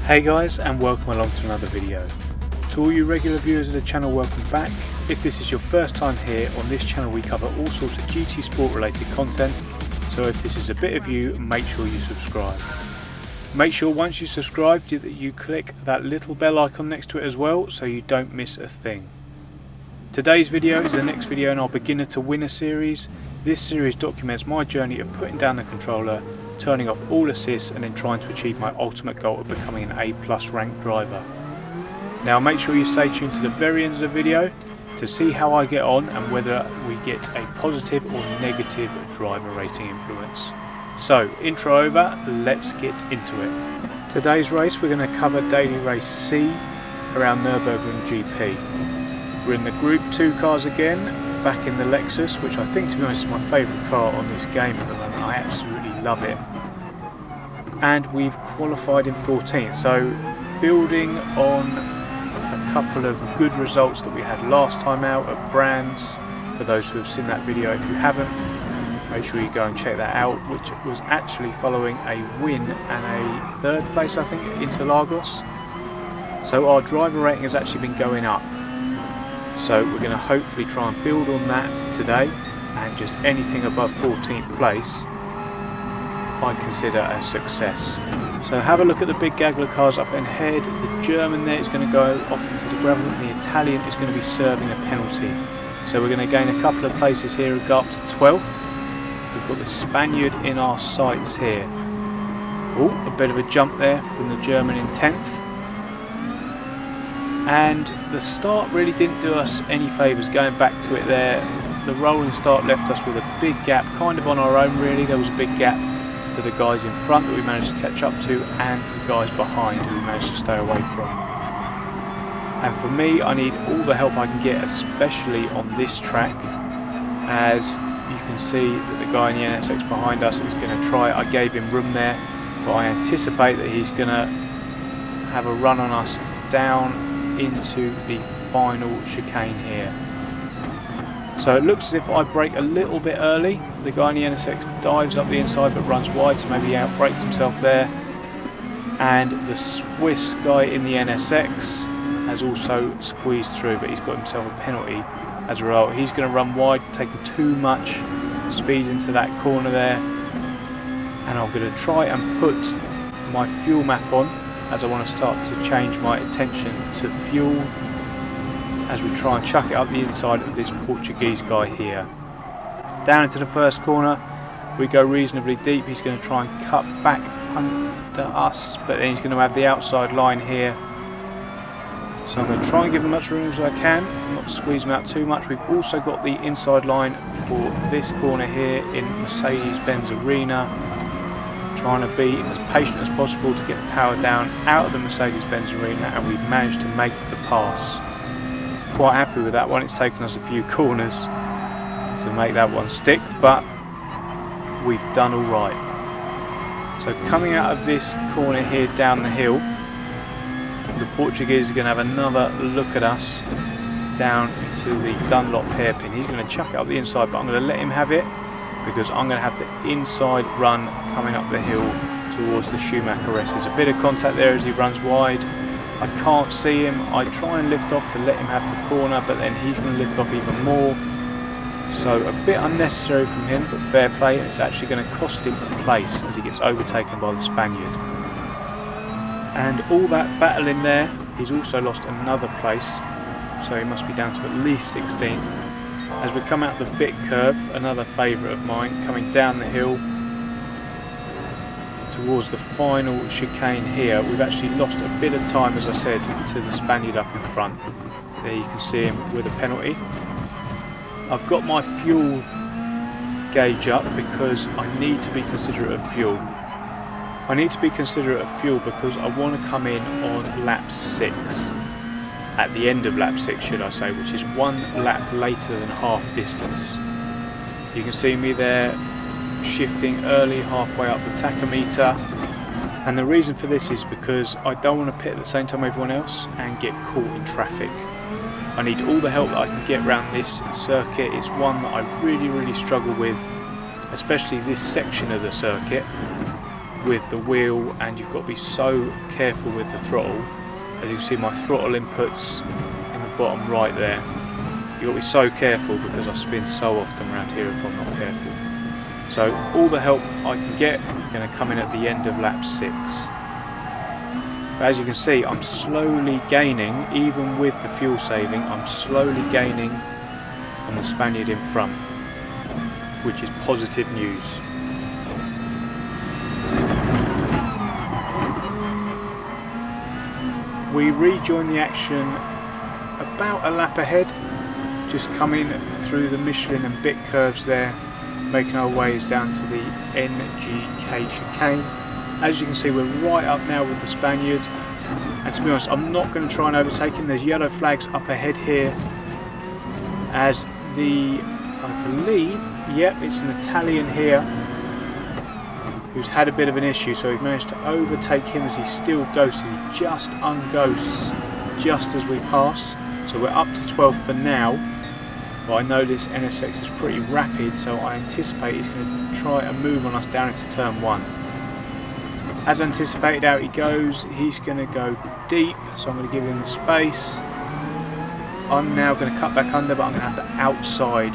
Hey guys, and welcome along to another video. To all you regular viewers of the channel, welcome back. If this is your first time here, on this channel we cover all sorts of GT Sport related content, so if this is a bit of you, make sure you subscribe. Make sure once you subscribe that you click that little bell icon next to it as well, so you don't miss a thing. Today's video is the next video in our Beginner to Winner series. This series documents my journey of putting down the controller, turning off all assists and then trying to achieve my ultimate goal of becoming an A+ ranked driver. Now make sure you stay tuned to the very end of the video to see how I get on and whether we get a positive or negative driver rating influence. So intro over, let's get into it. Today's race we're going to cover daily race C around Nürburgring GP. We're in the Group 2 cars again, back in the Lexus, which I think to be honest is my favourite car on this game at the moment. I absolutely love it. And we've qualified in 14th, so building on a couple of good results that we had last time out at Brands. For those who have seen that video, if you haven't, make sure you go and check that out, which was actually following a win and a third place I think at Interlagos. So our driver rating has actually been going up, so we're going to hopefully try and build on that today, and just anything above 14th place I consider a success. So have a look at the big gaggle of cars up ahead. The German there is going to go off into the gravel, and the Italian is going to be serving a penalty. So we're going to gain a couple of places here and go up to 12th. We've got the Spaniard in our sights here. Oh, a bit of a jump there from the German in 10th. And the start really didn't do us any favours going back to it there. The rolling start left us with a big gap, kind of on our own really. There was a big gap to the guys in front that we managed to catch up to, and the guys behind who we managed to stay away from. And for me, I need all the help I can get, especially on this track, as you can see that the guy in the NSX behind us is going to try. I gave him room there, but I anticipate that he's going to have a run on us down into the final chicane here. So it looks as if I brake a little bit early. The guy in the NSX dives up the inside but runs wide, so maybe he outbraked himself there. And the Swiss guy in the NSX has also squeezed through, but he's got himself a penalty as a result. He's going to run wide, taking too much speed into that corner there. And I'm going to try and put my fuel map on, as I want to start to change my attention to fuel as we try and chuck it up the inside of this Portuguese guy here. Down into the first corner, we go reasonably deep. He's going to try and cut back under us, but then he's going to have the outside line here. So I'm going to try and give him as much room as I can, not squeeze him out too much. We've also got the inside line for this corner here in Mercedes-Benz Arena. Trying to be as patient as possible to get the power down out of the Mercedes-Benz Arena, and we've managed to make the pass. Quite happy with that one. It's taken us a few corners to make that one stick, but we've done all right. So coming out of this corner here down the hill, the Portuguese are going to have another look at us down into the Dunlop hairpin. He's going to chuck it up the inside, but I'm going to let him have it because I'm going to have the inside run coming up the hill towards the Schumacher rest. There's a bit of contact there as he runs wide. I can't see him. I try and lift off to let him have the corner, but then he's going to lift off even more. So a bit unnecessary from him, but fair play. It's actually going to cost him a place as he gets overtaken by the Spaniard. And all that battle in there, he's also lost another place, so he must be down to at least 16th. As we come out the bit curve, another favourite of mine, coming down the hill towards the final chicane here. We've actually lost a bit of time, as I said, to the Spaniard up in front. There you can see him with a penalty. I've got my fuel gauge up because I need to be considerate of fuel. I need to be considerate of fuel because I want to come in on lap 6. At the end of lap 6 should I say, which is 1 lap later than half distance. You can see me there shifting early halfway up the tachometer, and the reason for this is because I don't want to pit at the same time everyone else and get caught in traffic. I need all the help that I can get around this circuit. It's one that I really struggle with, especially this section of the circuit. with the wheel, and you've got to be so careful with the throttle. As you can see, my throttle inputs in the bottom right there. You've got to be so careful because I spin so often around here if I'm not careful. So all the help I can get is going to come in at the end of lap 6. But as you can see, I'm slowly gaining, even with the fuel saving, I'm slowly gaining on the Spaniard in front, which is positive news. We rejoin the action about a lap ahead, just coming through the Michelin and bit curves there, making our ways down to the NGK chicane. As you can see, we're right up now with the Spaniard, and to be honest, I'm not going to try and overtake him. There's yellow flags up ahead here, as I believe, yep, it's an Italian here who's had a bit of an issue, so we've managed to overtake him as he still ghosts. He just unghosts just as we pass. So we're up to 12 for now, but I know this NSX is pretty rapid, so I anticipate he's going to try and move on us down into turn 1. As anticipated, out he goes. He's going to go deep, so I'm going to give him the space. I'm now going to cut back under, but I'm going to have the outside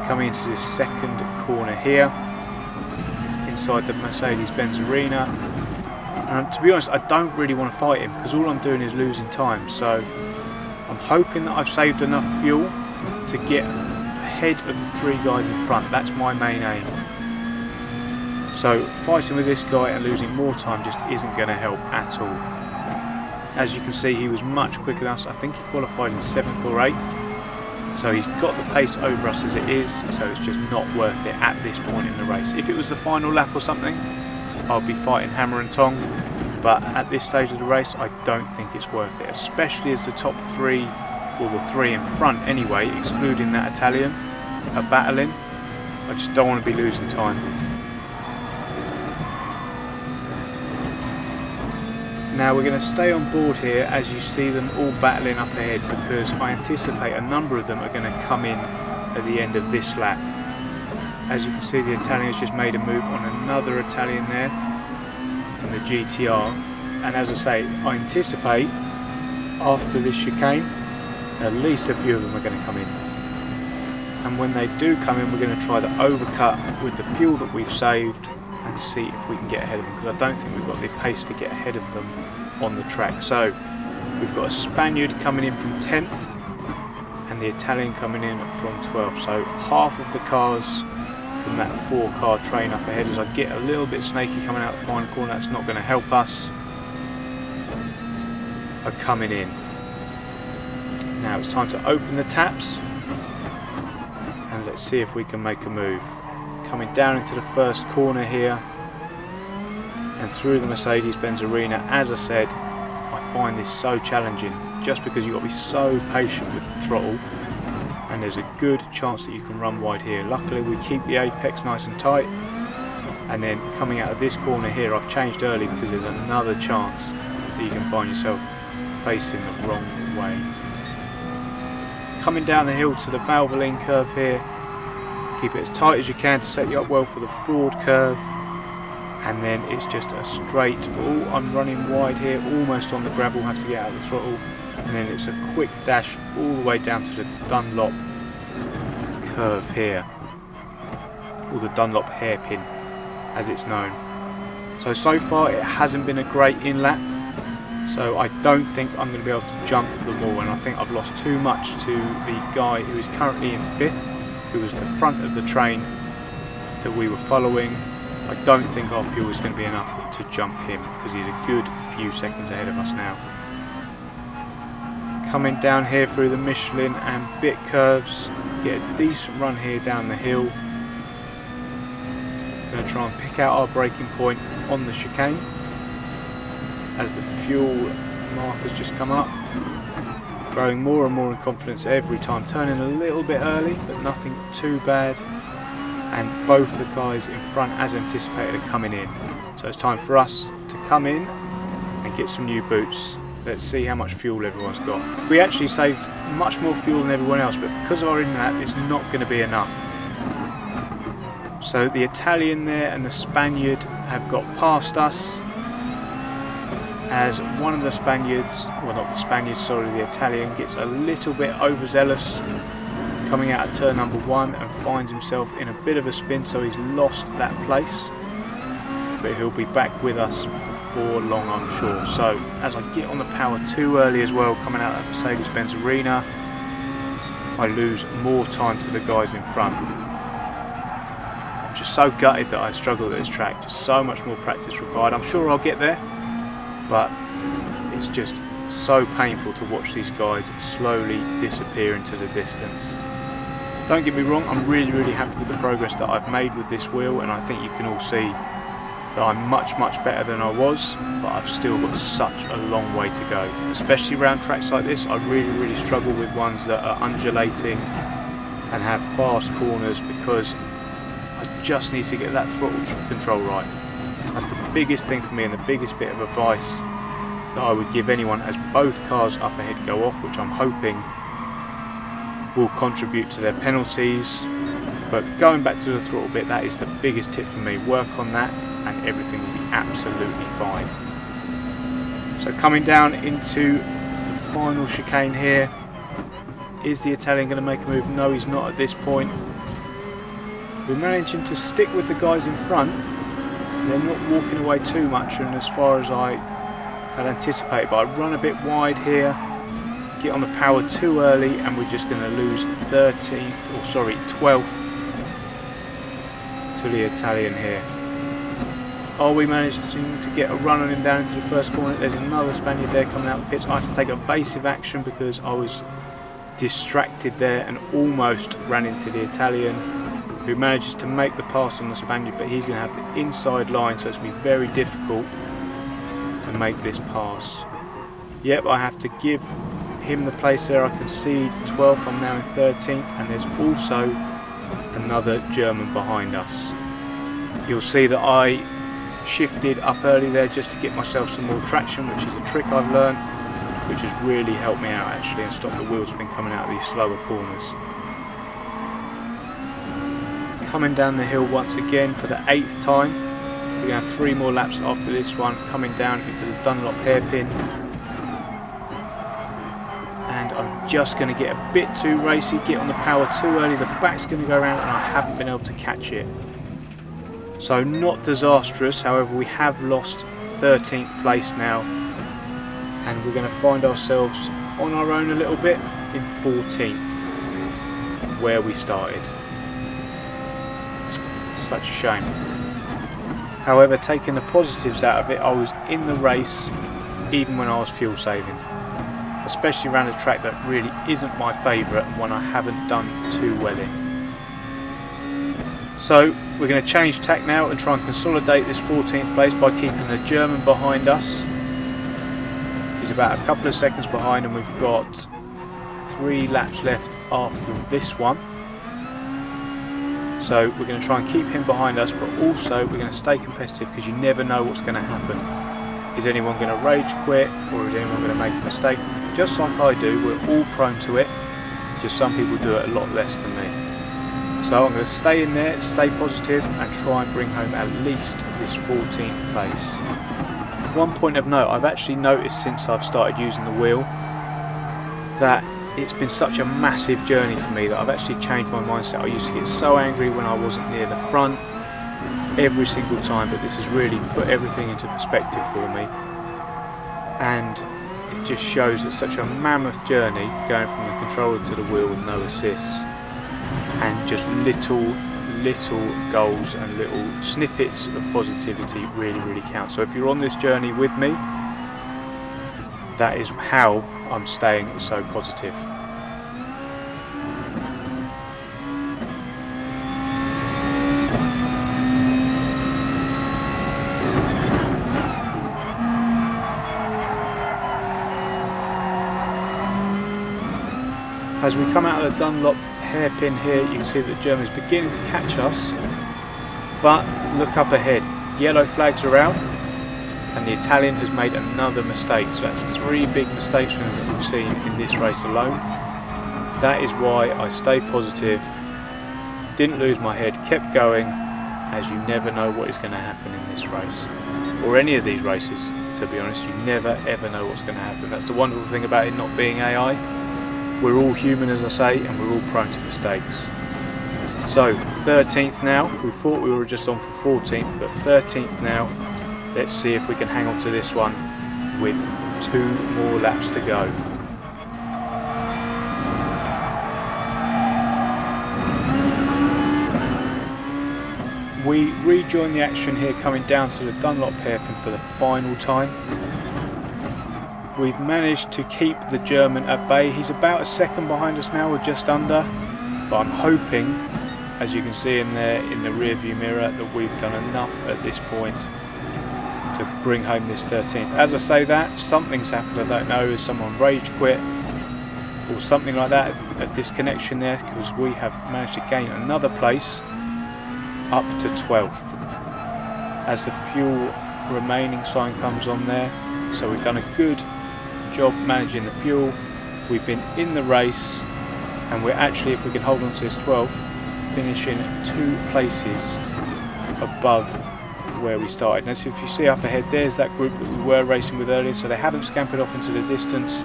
coming into this second corner here, inside the Mercedes-Benz arena. And to be honest, I don't really want to fight him because all I'm doing is losing time. So I'm hoping that I've saved enough fuel to get ahead of the 3 guys in front. That's my main aim. So fighting with this guy and losing more time just isn't going to help at all. As you can see, he was much quicker than us. I think he qualified in 7th or 8th. So he's got the pace over us as it is, so it's just not worth it at this point in the race. If it was the final lap or something, I'll be fighting hammer and tong. But at this stage of the race, I don't think it's worth it, especially as the top 3, or the 3 in front anyway, excluding that Italian, are battling. I just don't want to be losing time. Now we're going to stay on board here as you see them all battling up ahead, because I anticipate a number of them are going to come in at the end of this lap. As you can see, the Italian has just made a move on another Italian there in the GTR, and as I say, I anticipate after this chicane at least a few of them are going to come in. And when they do come in, we're going to try the overcut with the fuel that we've saved and see if we can get ahead of them, because I don't think we've got the pace to get ahead of them on the track. So we've got a Spaniard coming in from 10th and the Italian coming in from 12th. So half of the cars from that 4-car train up ahead, as I get a little bit snaky coming out the final corner, that's not going to help us, are coming in. Now it's time to open the taps and let's see if we can make a move. Coming down into the first corner here and through the Mercedes-Benz arena. As I said, I find this so challenging just because you've got to be so patient with the throttle, and there's a good chance that you can run wide here. Luckily we keep the apex nice and tight, and then coming out of this corner here I've changed early because there's another chance that you can find yourself facing the wrong way. Coming down the hill to the Valvoline curve here, keep it as tight as you can to set you up well for the forward curve, and then it's just a straight. Oh, I'm running wide here, almost on the gravel, have to get out of the throttle, and then it's a quick dash all the way down to the Dunlop curve here, or the Dunlop hairpin as it's known. So far it hasn't been a great in-lap, so I don't think I'm going to be able to jump them all, and I think I've lost too much to the guy who is currently in 5th, who was the front of the train that we were following. I don't think our fuel is going to be enough to jump him because he's a good few seconds ahead of us now. Coming down here through the Michelin and bit curves, get a decent run here down the hill. Going to try and pick out our braking point on the chicane as the fuel markers just come up. Growing more and more in confidence every time, turning a little bit early but nothing too bad, and both the guys in front as anticipated are coming in. So it's time for us to come in and get some new boots. Let's see how much fuel everyone's got. We actually saved much more fuel than everyone else, but because of our in-lap it's not going to be enough. So the Italian there and the Spaniard have got past us, as one of the Spaniards, well not the Spaniard, sorry, the Italian gets a little bit overzealous coming out of turn number 1 and finds himself in a bit of a spin, so he's lost that place, but he'll be back with us before long, I'm sure. So as I get on the power too early as well, coming out of that Mercedes-Benz arena, I lose more time to the guys in front. I'm just so gutted that I struggled at this track, just so much more practice required. I'm sure I'll get there, but it's just so painful to watch these guys slowly disappear into the distance. Don't get me wrong, I'm really happy with the progress that I've made with this wheel, and I think you can all see that I'm much better than I was, but I've still got such a long way to go. Especially around tracks like this, I really struggle with ones that are undulating and have fast corners, because I just need to get that throttle control right. That's the biggest thing for me, and the biggest bit of advice that I would give anyone as both cars up ahead go off, which I'm hoping will contribute to their penalties. But going back to the throttle bit, that is the biggest tip for me. Work on that and everything will be absolutely fine. So coming down into the final chicane here, is the Italian going to make a move? No, he's not at this point. We're managing to stick with the guys in front. They're not walking away too much, and as far as I had anticipated, but I run a bit wide here, get on the power too early, and we're just going to lose 12th to the Italian here. Are we managing to get a run on him down into the first corner? There's another Spaniard there coming out of the pits. I have to take evasive action because I was distracted there and almost ran into the Italian, who manages to make the pass on the Spaniard, but he's going to have the inside line, so it's going to be very difficult to make this pass. Yep, I have to give him the place there. I concede 12th, I'm now in 13th, and there's also another German behind us. You'll see that I shifted up early there just to get myself some more traction, which is a trick I've learned, which has really helped me out actually and stopped the wheel spin coming out of these slower corners. Coming down the hill once again for the 8th time. We're going to have 3 more laps after this one, coming down into the Dunlop hairpin. And I'm just going to get a bit too racy, get on the power too early, the back's going to go around and I haven't been able to catch it. So not disastrous, however we have lost 13th place now, and we're going to find ourselves on our own a little bit in 14th, where we started. Such a shame. However, taking the positives out of it, I was in the race even when I was fuel saving, especially around a track that really isn't my favourite and one I haven't done too well in. So we're going to change tack now and try and consolidate this 14th place by keeping the German behind us. He's about a couple of seconds behind, and we've got 3 laps left after this one. So we're going to try and keep him behind us, but also we're going to stay competitive, because you never know what's going to happen. Is anyone going to rage quit, or is anyone going to make a mistake? Just like I do, we're all prone to it, just some people do it a lot less than me. So I'm going to stay in there, stay positive, and try and bring home at least this 14th place. One point of note, I've actually noticed since I've started using the wheel that it's been such a massive journey for me that I've actually changed my mindset. I used to get so angry when I wasn't near the front every single time, but this has really put everything into perspective for me, and it just shows that such a mammoth journey going from the controller to the wheel with no assists, and just little goals and little snippets of positivity really count. So if you're on this journey with me, that is how I'm staying so positive. As we come out of the Dunlop hairpin here, you can see that the German is beginning to catch us, but look up ahead, yellow flags are out, and the Italian has made another mistake. So that's 3 big mistakes from him that we've seen in this race alone. That is why I stayed positive, didn't lose my head, kept going, as you never know what is going to happen in this race, or any of these races. To be honest, you never ever know what's going to happen. That's the wonderful thing about it not being AI. We're all human, as I say, and we're all prone to mistakes. So 13th now. We thought we were just on for 14th, but 13th now. Let's see if we can hang on to this one with 2 more laps to go. We rejoin the action here, coming down to the Dunlop hairpin for the final time. We've managed to keep the German at bay. He's about a second behind us now, we're just under, but I'm hoping, as you can see in there in the rear view mirror, that we've done enough at this point to bring home this 13th. As I say that, something's happened, I don't know, has someone rage quit or something like that, a disconnection there, because we have managed to gain another place up to 12th as the fuel remaining sign comes on there. So we've done a good job managing the fuel, we've been in the race, and we're actually, if we can hold on to this 12th, finishing 2 places above where we started. And so if you see up ahead, there's that group that we were racing with earlier, so they haven't scampered off into the distance,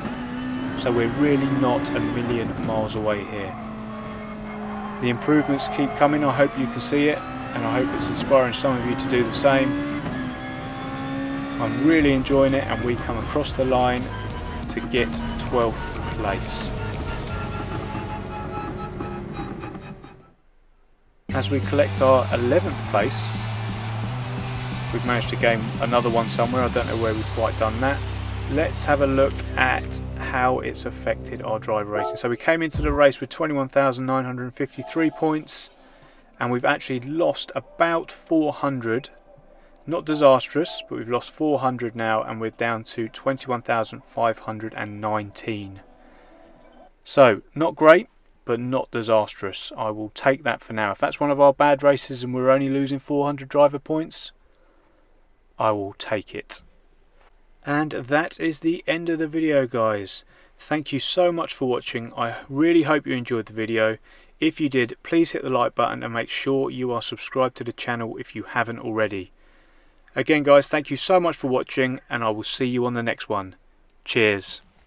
so we're really not a million miles away here. The improvements keep coming, I hope you can see it, and I hope it's inspiring some of you to do the same. I'm really enjoying it, and we come across the line to get 12th place. As we collect our 11th place, we've managed to gain another one somewhere. I don't know where we've quite done that. Let's have a look at how it's affected our driver rating. So we came into the race with 21,953 points, and we've actually lost about 400. Not disastrous, but we've lost 400 now, and we're down to 21,519. So not great, but not disastrous. I will take that for now. If that's one of our bad races and we're only losing 400 driver points, I will take it. And that is the end of the video, guys. Thank you so much for watching. I really hope you enjoyed the video. If you did, please hit the like button and make sure you are subscribed to the channel if you haven't already. Again, guys, thank you so much for watching, and I will see you on the next one. Cheers.